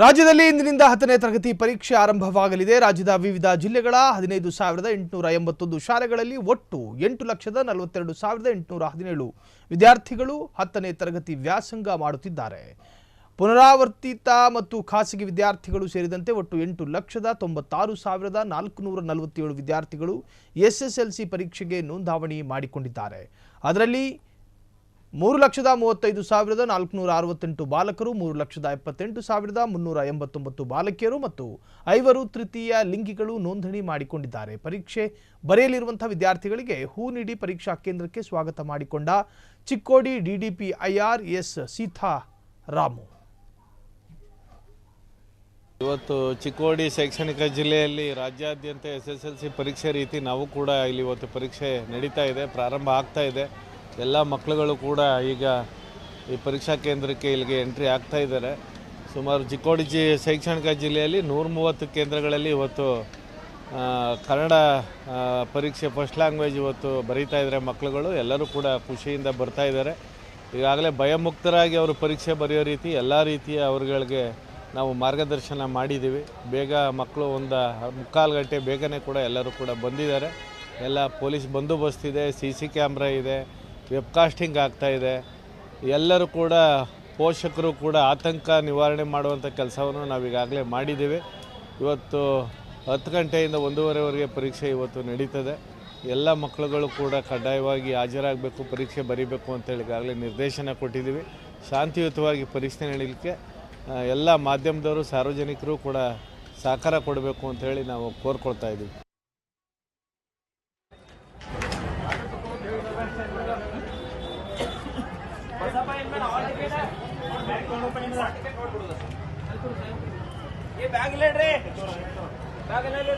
ರಾಜ್ಯದಲ್ಲಿ ಇಂದಿನಿಂದ 10ನೇ ತರಗತಿ ಪರೀಕ್ಷೆ ಆರಂಭವಾಗಲಿದೆ. ರಾಜ್ಯದ ವಿವಿಧ ಜಿಲ್ಲೆಗಳ 15,881 ಶಾಲೆಗಳಲ್ಲಿ ಒಟ್ಟು 8,42,817 ವಿದ್ಯಾರ್ಥಿಗಳು 10ನೇ ತರಗತಿ ವ್ಯಾಸಂಗ ಮಾಡುತ್ತಿದ್ದಾರೆ. ಪುನರಾವರ್ತಿತ ಮತ್ತು ಖಾಸಗಿ ವಿದ್ಯಾರ್ಥಿಗಳು ಸೇರಿದಂತೆ ಒಟ್ಟು 8,96,447 ವಿದ್ಯಾರ್ಥಿಗಳು ಎಸ್ಎಸ್ಎಲ್ಸಿ ಪರೀಕ್ಷೆಗೆ ನೋಂದಣಿ ಮಾಡಿಕೊಂಡಿದ್ದಾರೆ. ಅದರಲ್ಲಿ 3,35,468 ಬಾಲಕರು, 3,78,389 ಬಾಲಕಿಯರು ಮತ್ತು 5 ತೃತೀಯ ಲಿಂಗಿಗಳು ನೋಂದಣಿ ಮಾಡಿಕೊಂಡಿದ್ದಾರೆ. ಪರೀಕ್ಷೆ ಬರೆಯಲಿರುವಂತಹ ವಿದ್ಯಾರ್ಥಿಗಳಿಗೆ ಹೂ ನೀಡಿ ಪರೀಕ್ಷಾ ಕೇಂದ್ರಕ್ಕೆ ಸ್ವಾಗತ ಮಾಡಿಕೊಂಡ ಚಿಕ್ಕೋಡಿ ಡಿಡಿಪಿಐಆರ್ ಎಸ್ ಸೀತಾರಾಮು. ಇವತ್ತು ಚಿಕ್ಕೋಡಿ ಶೈಕ್ಷಣಿಕ ಜಿಲ್ಲೆಯಲ್ಲಿ ರಾಜ್ಯಾದ್ಯಂತ ಎಸ್ಎಸ್ಎಲ್ಸಿ ಪರೀಕ್ಷೆ ರೀತಿ ನಾವು ಕೂಡ ಇಲ್ಲಿ ಇವತ್ತು ಪರೀಕ್ಷೆ ನಡೀತಾ ಇದೆ, ಪ್ರಾರಂಭ ಆಗ್ತಾ ಇದೆ. ಎಲ್ಲ ಮಕ್ಕಳುಗಳು ಕೂಡ ಈಗ ಈ ಪರೀಕ್ಷಾ ಕೇಂದ್ರಕ್ಕೆ ಇಲ್ಲಿಗೆ ಎಂಟ್ರಿ ಆಗ್ತಾ ಇದ್ದಾರೆ. ಸುಮಾರು ಚಿಕ್ಕೋಡಿ ಶೈಕ್ಷಣಿಕ ಜಿಲ್ಲೆಯಲ್ಲಿ 130 ಕೇಂದ್ರಗಳಲ್ಲಿ ಇವತ್ತು ಕನ್ನಡ ಪರೀಕ್ಷೆ ಫಸ್ಟ್ ಲ್ಯಾಂಗ್ವೇಜ್ ಇವತ್ತು ಬರೀತಾ ಇದ್ದಾರೆ ಮಕ್ಕಳುಗಳು. ಎಲ್ಲರೂ ಕೂಡ ಖುಷಿಯಿಂದ ಬರ್ತಾ ಇದ್ದಾರೆ. ಈಗಾಗಲೇ ಭಯಮುಕ್ತರಾಗಿ ಅವರು ಪರೀಕ್ಷೆ ಬರೆಯೋ ರೀತಿ ಎಲ್ಲ ರೀತಿಯ ಅವ್ರಗಳಿಗೆ ನಾವು ಮಾರ್ಗದರ್ಶನ ಮಾಡಿದ್ದೀವಿ. ಬೇಗ ಮಕ್ಕಳು ಒಂದು 3/4 ಗಂಟೆ ಬೇಗನೆ ಕೂಡ ಎಲ್ಲರೂ ಕೂಡ ಬಂದಿದ್ದಾರೆ. ಎಲ್ಲ ಪೊಲೀಸ್ ಬಂದೋಬಸ್ತ್ ಇದೆ, CC ಕ್ಯಾಮ್ರಾ ಇದೆ, ವೆಬ್ಕಾಸ್ಟಿಂಗ್ ಆಗ್ತಾ ಇದೆ. ಎಲ್ಲರೂ ಕೂಡ ಪೋಷಕರು ಕೂಡ ಆತಂಕ ನಿವಾರಣೆ ಮಾಡುವಂಥ ಕೆಲಸವನ್ನು ನಾವು ಈಗಾಗಲೇ ಮಾಡಿದ್ದೀವಿ. ಇವತ್ತು 10 ಗಂಟೆಯಿಂದ 1:30ವರೆಗೆ ಪರೀಕ್ಷೆ ಇವತ್ತು ನಡೀತದೆ. ಎಲ್ಲ ಮಕ್ಕಳುಗಳು ಕೂಡ ಕಡ್ಡಾಯವಾಗಿ ಹಾಜರಾಗಬೇಕು, ಪರೀಕ್ಷೆ ಬರೀಬೇಕು ಅಂತೇಳಿ ಈಗಾಗಲೇ ನಿರ್ದೇಶನ ಕೊಟ್ಟಿದ್ದೀವಿ. ಶಾಂತಿಯುತವಾಗಿ ಪರೀಕ್ಷೆ ನಡೀಲಿಕ್ಕೆ ಎಲ್ಲ ಮಾಧ್ಯಮದವರು ಸಾರ್ವಜನಿಕರು ಕೂಡ ಸಹಕಾರ ಕೊಡಬೇಕು ಅಂತೇಳಿ ನಾವು ಕೋರ್ಕೊಳ್ತಾ ಇದ್ದೀವಿ. ये बैग ले रे बैग ले रे